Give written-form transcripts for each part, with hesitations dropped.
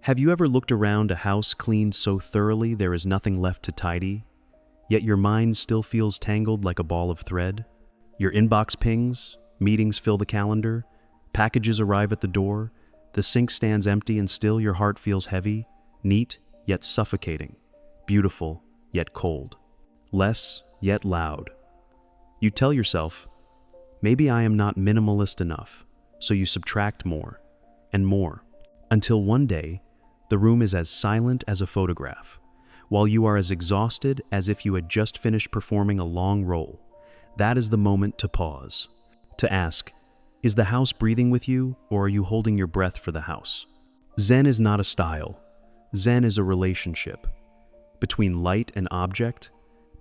Have you ever looked around a house cleaned so thoroughly there is nothing left to tidy, yet your mind still feels tangled like a ball of thread? Your inbox pings, meetings fill the calendar, packages arrive at the door, the sink stands empty and still your heart feels heavy, neat yet suffocating, beautiful yet cold, less yet loud. You tell yourself, maybe I am not minimalist enough, so you subtract more and more, until one day, the room is as silent as a photograph, while you are as exhausted as if you had just finished performing a long role. That is the moment to pause, to ask, is the house breathing with you, or are you holding your breath for the house? Zen is not a style. Zen is a relationship. Between light and object,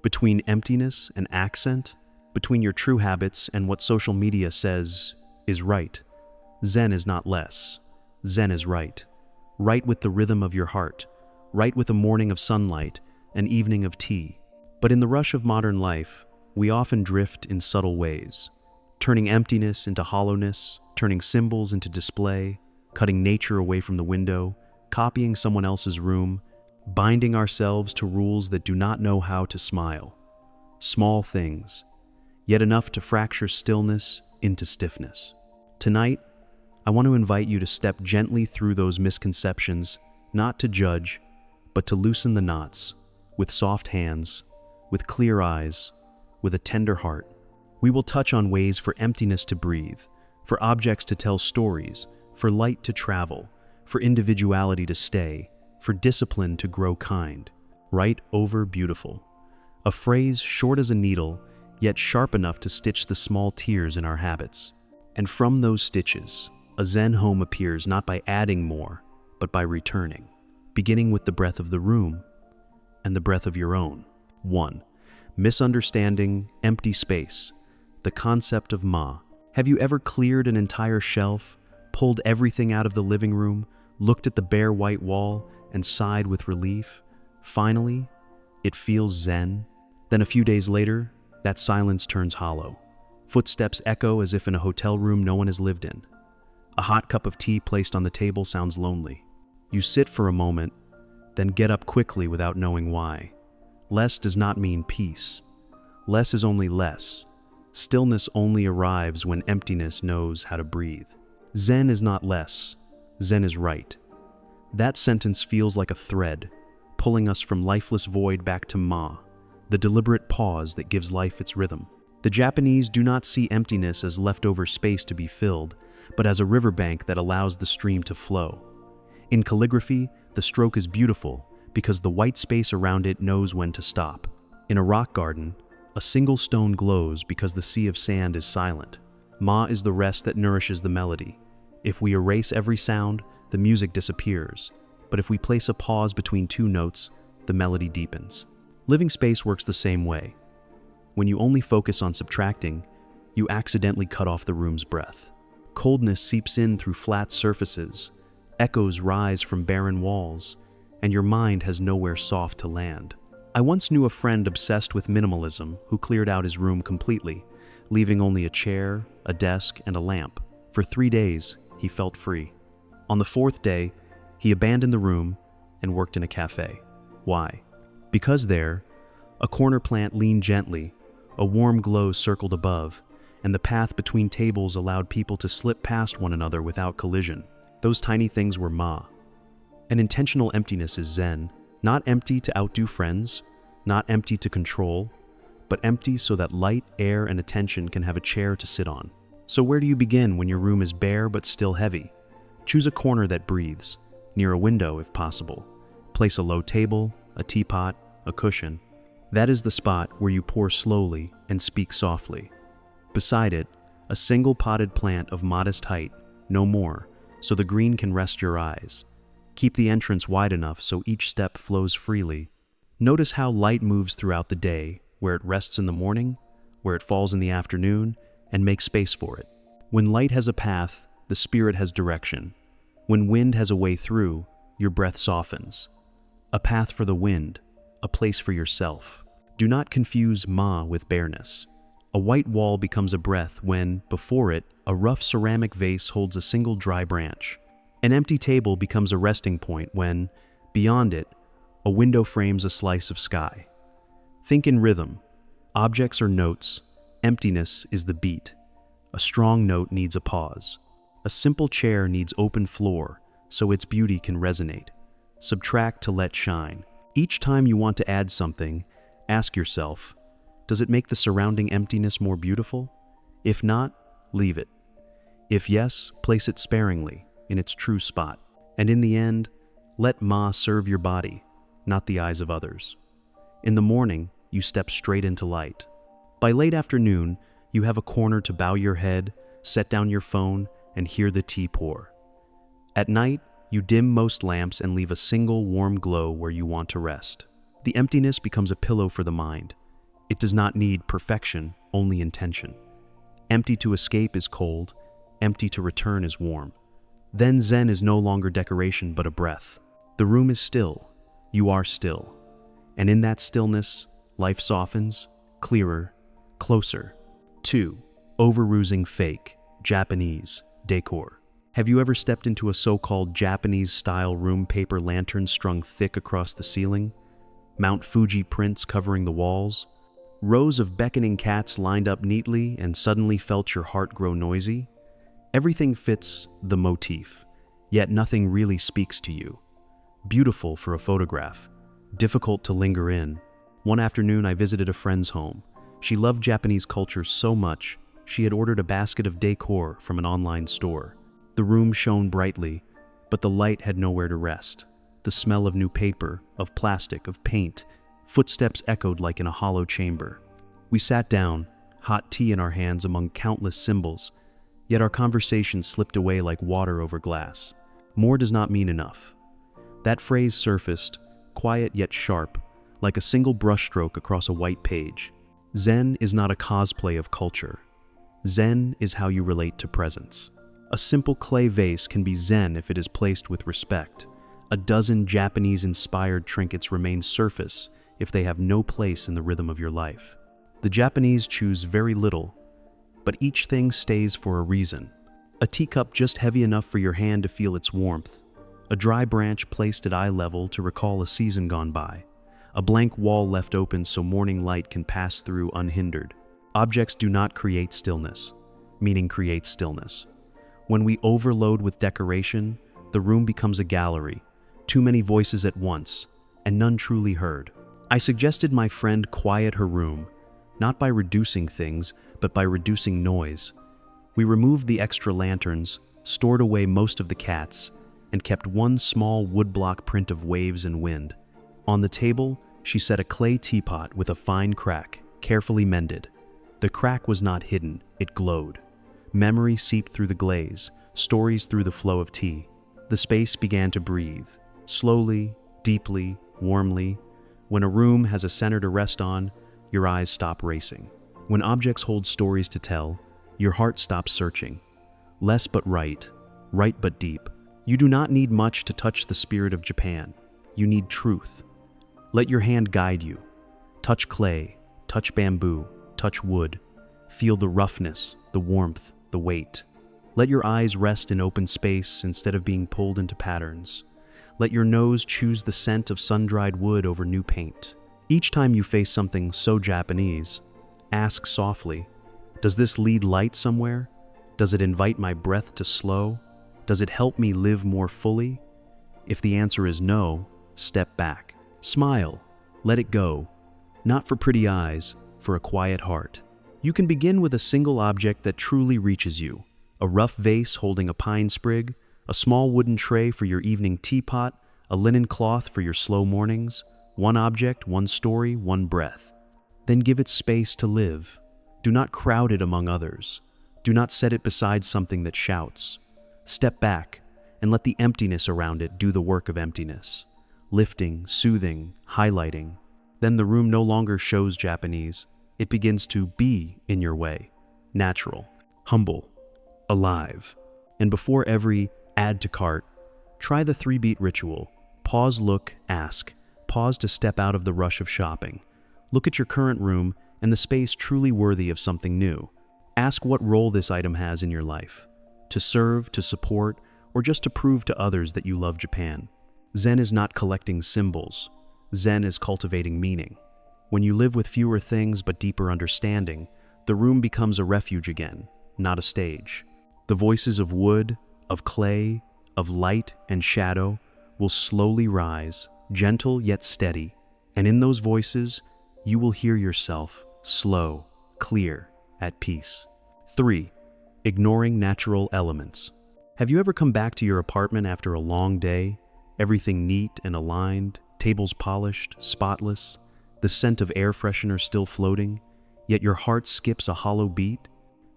between emptiness and accent, between your true habits and what social media says is right. Zen is not less. Zen is right. Right with the rhythm of your heart, right with a morning of sunlight, an evening of tea. But in the rush of modern life, we often drift in subtle ways, turning emptiness into hollowness, turning symbols into display, cutting nature away from the window, copying someone else's room, binding ourselves to rules that do not know how to smile. Small things, yet enough to fracture stillness into stiffness. Tonight, I want to invite you to step gently through those misconceptions, not to judge, but to loosen the knots, with soft hands, with clear eyes, with a tender heart. We will touch on ways for emptiness to breathe, for objects to tell stories, for light to travel, for individuality to stay, for discipline to grow kind. Right over beautiful. A phrase short as a needle, yet sharp enough to stitch the small tears in our habits. And from those stitches, a Zen home appears not by adding more, but by returning, beginning with the breath of the room and the breath of your own. 1. Misunderstanding empty space, the concept of Ma. Have you ever cleared an entire shelf, pulled everything out of the living room, looked at the bare white wall, and sighed with relief? Finally, it feels Zen. Then a few days later, that silence turns hollow. Footsteps echo as if in a hotel room no one has lived in. A hot cup of tea placed on the table sounds lonely. You sit for a moment, then get up quickly without knowing why. Less does not mean peace. Less is only less. Stillness only arrives when emptiness knows how to breathe. Zen is not less. Zen is right. That sentence feels like a thread, pulling us from lifeless void back to Ma, the deliberate pause that gives life its rhythm. The Japanese do not see emptiness as leftover space to be filled, but as a riverbank that allows the stream to flow. In calligraphy, the stroke is beautiful because the white space around it knows when to stop. In a rock garden, a single stone glows because the sea of sand is silent. Ma is the rest that nourishes the melody. If we erase every sound, the music disappears. But if we place a pause between two notes, the melody deepens. Living space works the same way. When you only focus on subtracting, you accidentally cut off the room's breath. Coldness seeps in through flat surfaces, echoes rise from barren walls, and your mind has nowhere soft to land. I once knew a friend obsessed with minimalism who cleared out his room completely, leaving only a chair, a desk, and a lamp. For 3 days, he felt free. On the 4th day, he abandoned the room and worked in a cafe. Why? Because there, a corner plant leaned gently, a warm glow circled above, and the path between tables allowed people to slip past one another without collision. Those tiny things were Ma. An intentional emptiness is Zen, not empty to outdo friends, not empty to control, but empty so that light, air, and attention can have a chair to sit on. So where do you begin when your room is bare but still heavy? Choose a corner that breathes, near a window if possible. Place a low table, a teapot, a cushion. That is the spot where you pour slowly and speak softly. Beside it, a single potted plant of modest height, no more, so the green can rest your eyes. Keep the entrance wide enough so each step flows freely. Notice how light moves throughout the day, where it rests in the morning, where it falls in the afternoon, and make space for it. When light has a path, the spirit has direction. When wind has a way through, your breath softens. A path for the wind, a place for yourself. Do not confuse Ma with bareness. A white wall becomes a breath when, before it, a rough ceramic vase holds a single dry branch. An empty table becomes a resting point when, beyond it, a window frames a slice of sky. Think in rhythm. Objects are notes, emptiness is the beat. A strong note needs a pause. A simple chair needs open floor so its beauty can resonate. Subtract to let shine. Each time you want to add something, ask yourself, does it make the surrounding emptiness more beautiful? If not, leave it. If yes, place it sparingly, in its true spot. And in the end, let Ma serve your body, not the eyes of others. In the morning, you step straight into light. By late afternoon, you have a corner to bow your head, set down your phone, and hear the tea pour. At night, you dim most lamps and leave a single warm glow where you want to rest. The emptiness becomes a pillow for the mind. It does not need perfection, only intention. Empty to escape is cold, empty to return is warm. Then Zen is no longer decoration but a breath. The room is still, you are still. And in that stillness, life softens, clearer, closer. 2. Overusing fake, Japanese, decor. Have you ever stepped into a so-called Japanese-style room, paper lanterns strung thick across the ceiling? Mount Fuji prints covering the walls? Rows of beckoning cats lined up neatly and suddenly felt your heart grow noisy? Everything fits the motif, yet nothing really speaks to you. Beautiful for a photograph, difficult to linger in. One afternoon I visited a friend's home. She loved Japanese culture so much, she had ordered a basket of decor from an online store. The room shone brightly, but the light had nowhere to rest. The smell of new paper, of plastic, of paint, footsteps echoed like in a hollow chamber. We sat down, hot tea in our hands among countless symbols, yet our conversation slipped away like water over glass. More does not mean enough. That phrase surfaced, quiet yet sharp, like a single brushstroke across a white page. Zen is not a cosplay of culture. Zen is how you relate to presence. A simple clay vase can be Zen if it is placed with respect. A dozen Japanese-inspired trinkets remain surface if they have no place in the rhythm of your life. The Japanese choose very little, but each thing stays for a reason. A teacup just heavy enough for your hand to feel its warmth. A dry branch placed at eye level to recall a season gone by. A blank wall left open so morning light can pass through unhindered. Objects do not create stillness. Meaning creates stillness. When we overload with decoration, the room becomes a gallery, too many voices at once, and none truly heard. I suggested my friend quiet her room, not by reducing things, but by reducing noise. We removed the extra lanterns, stored away most of the cats, and kept one small woodblock print of waves and wind. On the table, she set a clay teapot with a fine crack, carefully mended. The crack was not hidden, it glowed. Memory seeped through the glaze, stories through the flow of tea. The space began to breathe, slowly, deeply, warmly. When a room has a center to rest on, your eyes stop racing. When objects hold stories to tell, your heart stops searching. Less but right, right but deep. You do not need much to touch the spirit of Japan. You need truth. Let your hand guide you. Touch clay, touch bamboo, touch wood. Feel the roughness, the warmth, the weight. Let your eyes rest in open space instead of being pulled into patterns. Let your nose choose the scent of sun-dried wood over new paint. Each time you face something so Japanese, ask softly, does this lead light somewhere? Does it invite my breath to slow? Does it help me live more fully? If the answer is no, step back. Smile. Let it go. Not for pretty eyes, for a quiet heart. You can begin with a single object that truly reaches you. A rough vase holding a pine sprig, a small wooden tray for your evening teapot, a linen cloth for your slow mornings. One object, one story, one breath. Then give it space to live. Do not crowd it among others. Do not set it beside something that shouts. Step back and let the emptiness around it do the work of emptiness. Lifting, soothing, highlighting. Then the room no longer shows Japanese. It begins to be in your way. Natural, humble, alive. And before every add to cart, try the 3-beat ritual. Pause, look, ask. Pause to step out of the rush of shopping. Look at your current room and the space truly worthy of something new. Ask what role this item has in your life. To serve, to support, or just to prove to others that you love Japan. Zen is not collecting symbols. Zen is cultivating meaning. When you live with fewer things but deeper understanding, the room becomes a refuge again, not a stage. The voices of wood, of clay, of light and shadow will slowly rise, gentle yet steady, and in those voices, you will hear yourself, slow, clear, at peace. 3. Ignoring natural elements. Have you ever come back to your apartment after a long day, everything neat and aligned, tables polished, spotless, the scent of air freshener still floating, yet your heart skips a hollow beat?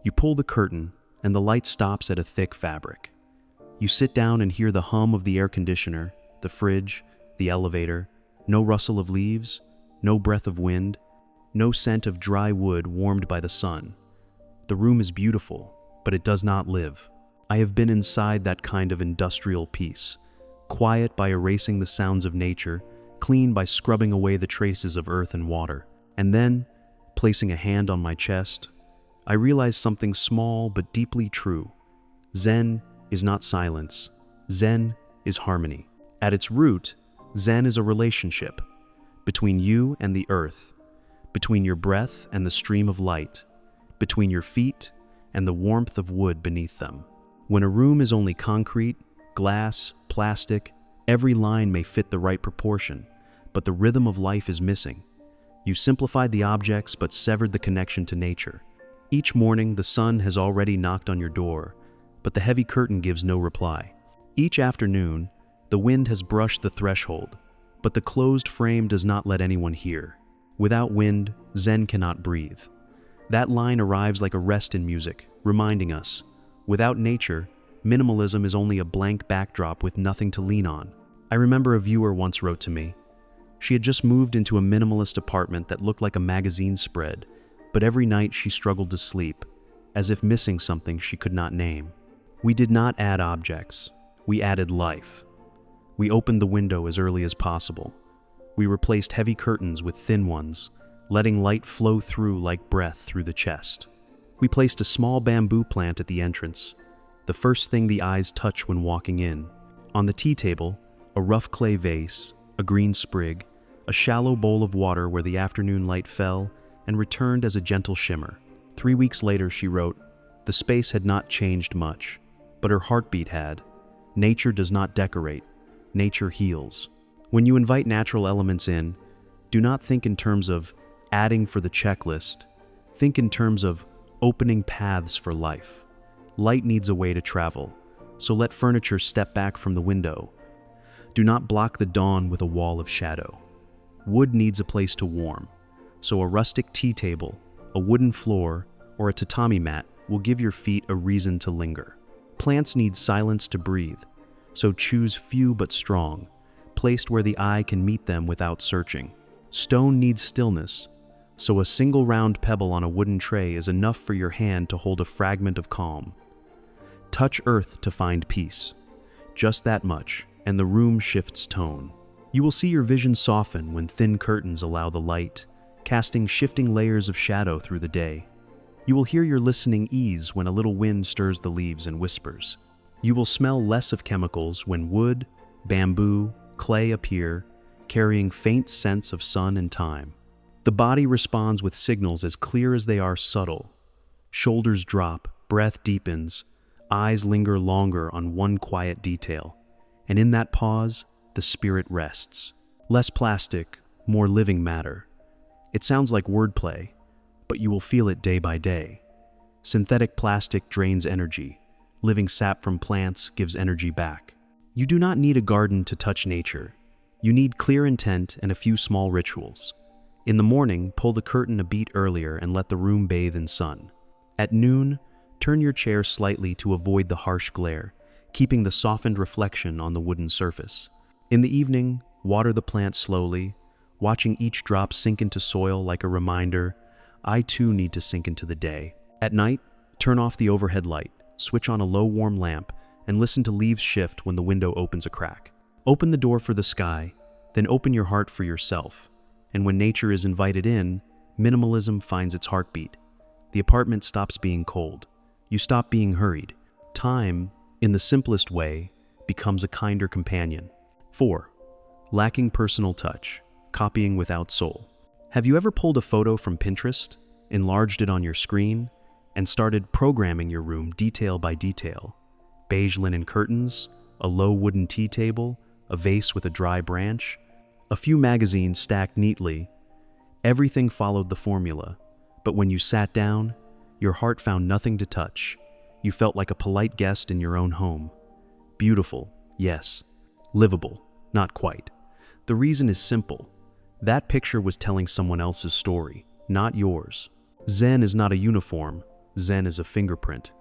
You pull the curtain, and the light stops at a thick fabric. You sit down and hear the hum of the air conditioner, the fridge, the elevator, no rustle of leaves, no breath of wind, no scent of dry wood warmed by the sun. The room is beautiful, but it does not live. I have been inside that kind of industrial peace, quiet by erasing the sounds of nature, clean by scrubbing away the traces of earth and water. And then, placing a hand on my chest, I realized something small but deeply true. Zen is not silence. Zen is harmony. At its root, Zen is a relationship between you and the earth, between your breath and the stream of light, between your feet and the warmth of wood beneath them. When a room is only concrete, glass, plastic, every line may fit the right proportion, but the rhythm of life is missing. You simplified the objects but severed the connection to nature. Each morning, the sun has already knocked on your door, but the heavy curtain gives no reply. Each afternoon, the wind has brushed the threshold, but the closed frame does not let anyone hear. Without wind, Zen cannot breathe. That line arrives like a rest in music, reminding us, without nature, minimalism is only a blank backdrop with nothing to lean on. I remember a viewer once wrote to me. She had just moved into a minimalist apartment that looked like a magazine spread, but every night she struggled to sleep, as if missing something she could not name. We did not add objects, we added life. We opened the window as early as possible. We replaced heavy curtains with thin ones, letting light flow through like breath through the chest. We placed a small bamboo plant at the entrance, the first thing the eyes touch when walking in. On the tea table, a rough clay vase, a green sprig, a shallow bowl of water where the afternoon light fell and returned as a gentle shimmer. 3 weeks later, she wrote, "The space had not changed much, but her heartbeat had. Nature does not decorate, nature heals." When you invite natural elements in, do not think in terms of adding for the checklist. Think in terms of opening paths for life. Light needs a way to travel, so let furniture step back from the window. Do not block the dawn with a wall of shadow. Wood needs a place to warm, so a rustic tea table, a wooden floor, or a tatami mat will give your feet a reason to linger. Plants need silence to breathe, so choose few but strong, placed where the eye can meet them without searching. Stone needs stillness, so a single round pebble on a wooden tray is enough for your hand to hold a fragment of calm. Touch earth to find peace. Just that much, and the room shifts tone. You will see your vision soften when thin curtains allow the light, casting shifting layers of shadow through the day. You will hear your listening ease when a little wind stirs the leaves and whispers. You will smell less of chemicals when wood, bamboo, clay appear, carrying faint scents of sun and time. The body responds with signals as clear as they are subtle. Shoulders drop, breath deepens, eyes linger longer on one quiet detail. And in that pause, the spirit rests. Less plastic, more living matter. It sounds like wordplay, but you will feel it day by day. Synthetic plastic drains energy. Living sap from plants gives energy back. You do not need a garden to touch nature. You need clear intent and a few small rituals. In the morning, pull the curtain a beat earlier and let the room bathe in sun. At noon, turn your chair slightly to avoid the harsh glare, keeping the softened reflection on the wooden surface. In the evening, water the plant slowly, watching each drop sink into soil like a reminder, I too need to sink into the day. At night, turn off the overhead light, switch on a low warm lamp, and listen to leaves shift when the window opens a crack. Open the door for the sky, then open your heart for yourself. And when nature is invited in, minimalism finds its heartbeat. The apartment stops being cold. You stop being hurried. Time in the simplest way, becomes a kinder companion. 4. Lacking personal touch, copying without soul. Have you ever pulled a photo from Pinterest, enlarged it on your screen, and started programming your room detail by detail? Beige linen curtains, a low wooden tea table, a vase with a dry branch, a few magazines stacked neatly. Everything followed the formula, but when you sat down, your heart found nothing to touch. You felt like a polite guest in your own home. Beautiful, yes. Livable, not quite. The reason is simple. That picture was telling someone else's story, not yours. Zen is not a uniform. Zen is a fingerprint.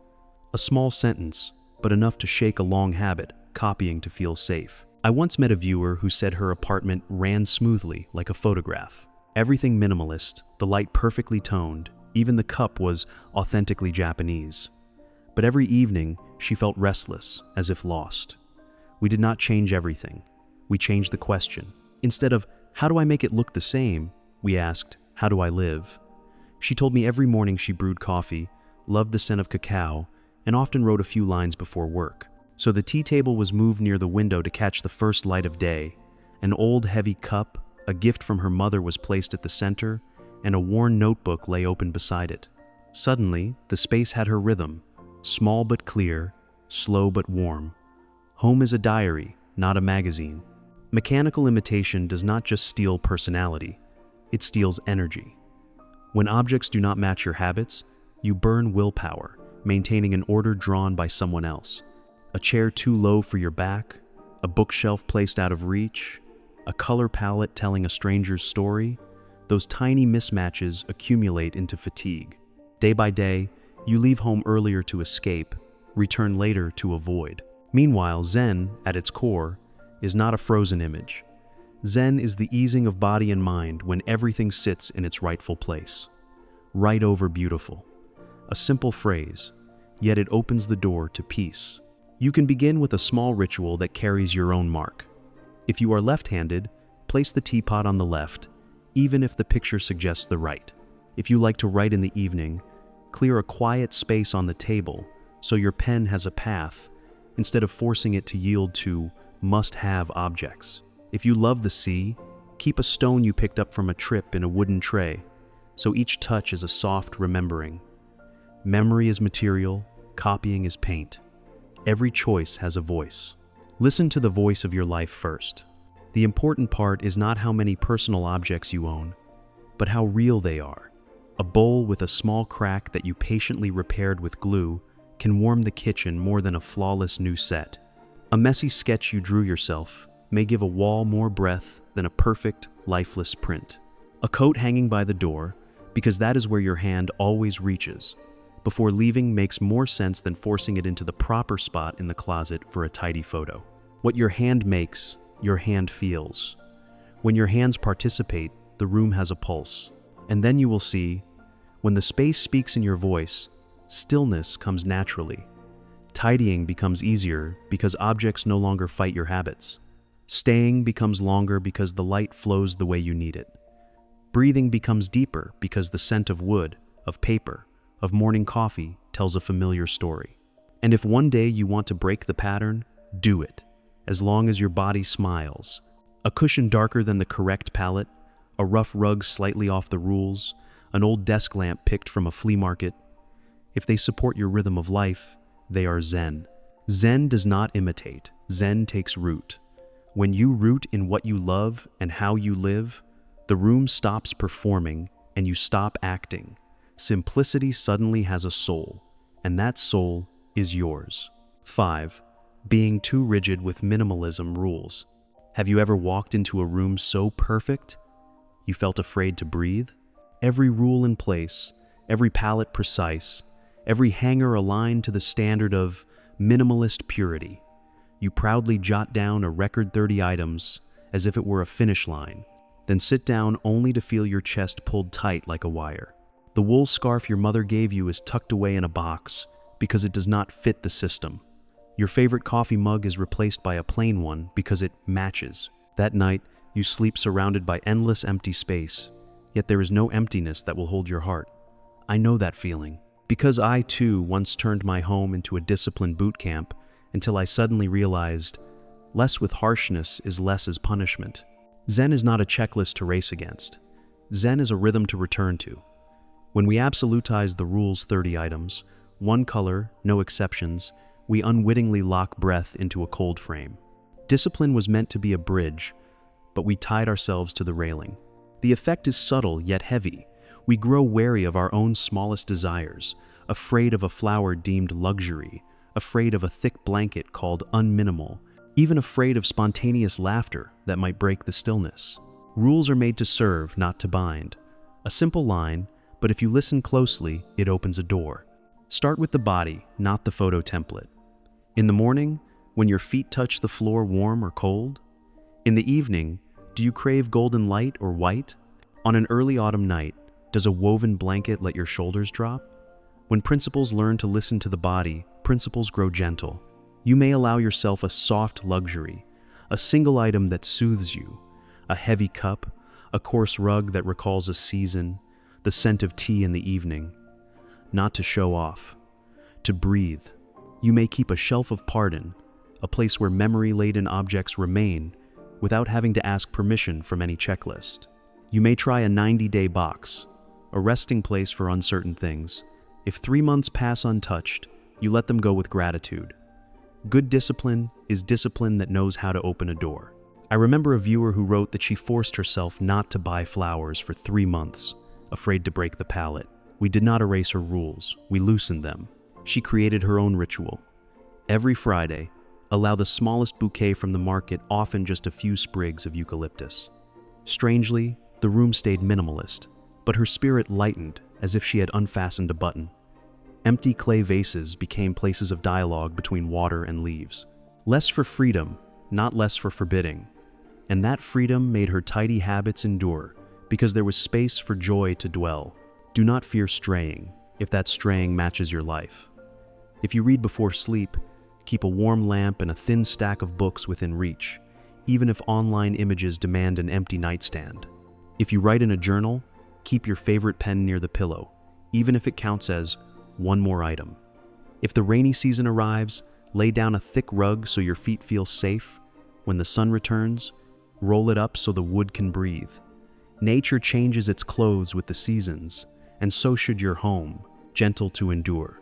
A small sentence, but enough to shake a long habit, copying to feel safe. I once met a viewer who said her apartment ran smoothly like a photograph. Everything minimalist, the light perfectly toned, even the cup was authentically Japanese. But every evening, she felt restless, as if lost. We did not change everything. We changed the question. Instead of, how do I make it look the same? We asked, how do I live? She told me every morning she brewed coffee, loved the scent of cacao, and often wrote a few lines before work. So the tea table was moved near the window to catch the first light of day. An old heavy cup, a gift from her mother, was placed at the center, and a worn notebook lay open beside it. Suddenly, the space had her rhythm, small but clear, slow but warm. Home is a diary, not a magazine. Mechanical imitation does not just steal personality, it steals energy. When objects do not match your habits, you burn willpower, maintaining an order drawn by someone else. A chair too low for your back, a bookshelf placed out of reach, a color palette telling a stranger's story, those tiny mismatches accumulate into fatigue. Day by day, you leave home earlier to escape, return later to avoid. Meanwhile, Zen, at its core, is not a frozen image. Zen is the easing of body and mind when everything sits in its rightful place. Right over beautiful. A simple phrase, yet it opens the door to peace. You can begin with a small ritual that carries your own mark. If you are left-handed, place the teapot on the left, even if the picture suggests the right. If you like to write in the evening, clear a quiet space on the table so your pen has a path, instead of forcing it to yield to must-have objects. If you love the sea, keep a stone you picked up from a trip in a wooden tray, so each touch is a soft remembering. Memory is material, copying is paint. Every choice has a voice. Listen to the voice of your life first. The important part is not how many personal objects you own, but how real they are. A bowl with a small crack that you patiently repaired with glue can warm the kitchen more than a flawless new set. A messy sketch you drew yourself may give a wall more breath than a perfect, lifeless print. A coat hanging by the door, because that is where your hand always reaches, before leaving makes more sense than forcing it into the proper spot in the closet for a tidy photo. What your hand makes, your hand feels. When your hands participate, the room has a pulse. And then you will see, when the space speaks in your voice, stillness comes naturally. Tidying becomes easier because objects no longer fight your habits. Staying becomes longer because the light flows the way you need it. Breathing becomes deeper because the scent of wood, of paper, of morning coffee tells a familiar story. And if one day you want to break the pattern, do it, as long as your body smiles. A cushion darker than the correct palette, a rough rug slightly off the rules, an old desk lamp picked from a flea market. If they support your rhythm of life, they are Zen. Zen does not imitate. Zen takes root. When you root in what you love and how you live, the room stops performing and you stop acting. Simplicity suddenly has a soul, and that soul is yours. 5. Being too rigid with minimalism rules. Have you ever walked into a room so perfect you felt afraid to breathe? Every rule in place, every palette precise, every hanger aligned to the standard of minimalist purity. You proudly jot down a record 30 items as if it were a finish line, then sit down only to feel your chest pulled tight like a wire. The wool scarf your mother gave you is tucked away in a box because it does not fit the system. Your favorite coffee mug is replaced by a plain one because it matches. That night, you sleep surrounded by endless empty space, yet there is no emptiness that will hold your heart. I know that feeling, because I too once turned my home into a disciplined boot camp until I suddenly realized less with harshness is less as punishment. Zen is not a checklist to race against. Zen is a rhythm to return to. When we absolutize the rule's 30 items, one color, no exceptions, we unwittingly lock breath into a cold frame. Discipline was meant to be a bridge, but we tied ourselves to the railing. The effect is subtle yet heavy. We grow wary of our own smallest desires, afraid of a flower deemed luxury, afraid of a thick blanket called unminimal, even afraid of spontaneous laughter that might break the stillness. Rules are made to serve, not to bind. A simple line, but if you listen closely, it opens a door. Start with the body, not the photo template. In the morning, when your feet touch the floor warm or cold? In the evening, do you crave golden light or white? On an early autumn night, does a woven blanket let your shoulders drop? When principles learn to listen to the body, principles grow gentle. You may allow yourself a soft luxury, a single item that soothes you, a heavy cup, a coarse rug that recalls a season, the scent of tea in the evening. Not to show off, to breathe. You may keep a shelf of pardon, a place where memory-laden objects remain without having to ask permission from any checklist. You may try a 90-day box, a resting place for uncertain things. If 3 months pass untouched, you let them go with gratitude. Good discipline is discipline that knows how to open a door. I remember a viewer who wrote that she forced herself not to buy flowers for 3 months, afraid to break the pallet. We did not erase her rules, we loosened them. She created her own ritual. Every Friday, allow the smallest bouquet from the market, often just a few sprigs of eucalyptus. Strangely, the room stayed minimalist, but her spirit lightened as if she had unfastened a button. Empty clay vases became places of dialogue between water and leaves. Less for freedom, not less for forbidding. And that freedom made her tidy habits endure, because there was space for joy to dwell. Do not fear straying, if that straying matches your life. If you read before sleep, keep a warm lamp and a thin stack of books within reach, even if online images demand an empty nightstand. If you write in a journal, keep your favorite pen near the pillow, even if it counts as one more item. If the rainy season arrives, lay down a thick rug so your feet feel safe. When the sun returns, roll it up so the wood can breathe. Nature changes its clothes with the seasons, and so should your home, gentle to endure.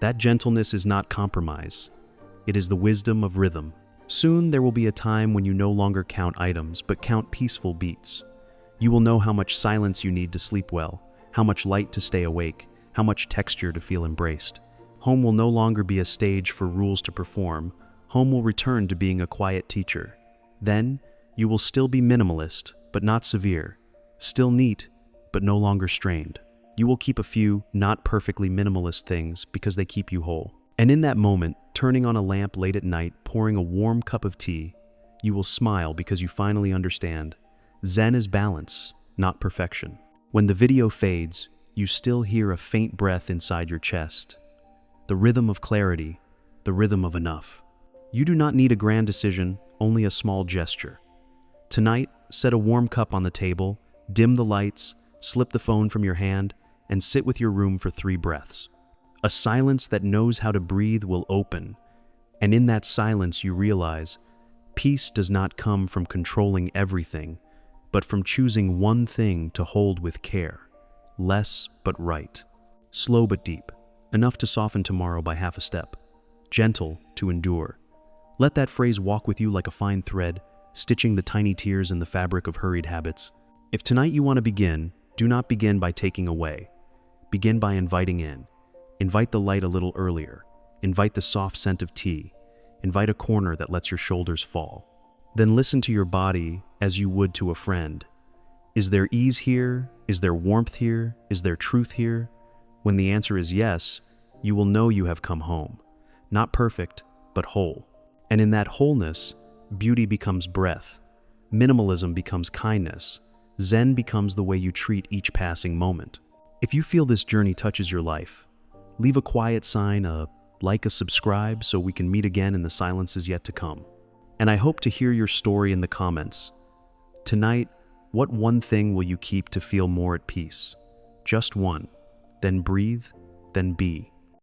That gentleness is not compromise. It is the wisdom of rhythm. Soon there will be a time when you no longer count items, but count peaceful beats. You will know how much silence you need to sleep well, how much light to stay awake, how much texture to feel embraced. Home will no longer be a stage for rules to perform. Home will return to being a quiet teacher. Then, you will still be minimalist, but not severe. Still neat, but no longer strained. You will keep a few, not perfectly minimalist things because they keep you whole. And in that moment, turning on a lamp late at night, pouring a warm cup of tea, you will smile because you finally understand. Zen is balance, not perfection. When the video fades, you still hear a faint breath inside your chest. The rhythm of clarity, the rhythm of enough. You do not need a grand decision, only a small gesture. Tonight, set a warm cup on the table, dim the lights, slip the phone from your hand, and sit with your room for 3 breaths. A silence that knows how to breathe will open, and in that silence you realize peace does not come from controlling everything, but from choosing one thing to hold with care. Less but right. Slow but deep. Enough to soften tomorrow by half a step. Gentle to endure. Let that phrase walk with you like a fine thread, stitching the tiny tears in the fabric of hurried habits. If tonight you want to begin, do not begin by taking away. Begin by inviting in. Invite the light a little earlier. Invite the soft scent of tea. Invite a corner that lets your shoulders fall. Then listen to your body as you would to a friend. Is there ease here? Is there warmth here? Is there truth here? When the answer is yes, you will know you have come home. Not perfect, but whole. And in that wholeness, beauty becomes breath. Minimalism becomes kindness. Zen becomes the way you treat each passing moment. If you feel this journey touches your life, leave a quiet sign, a like, a subscribe, so we can meet again in the silences yet to come. And I hope to hear your story in the comments. Tonight, what one thing will you keep to feel more at peace? Just one. Then breathe, then be.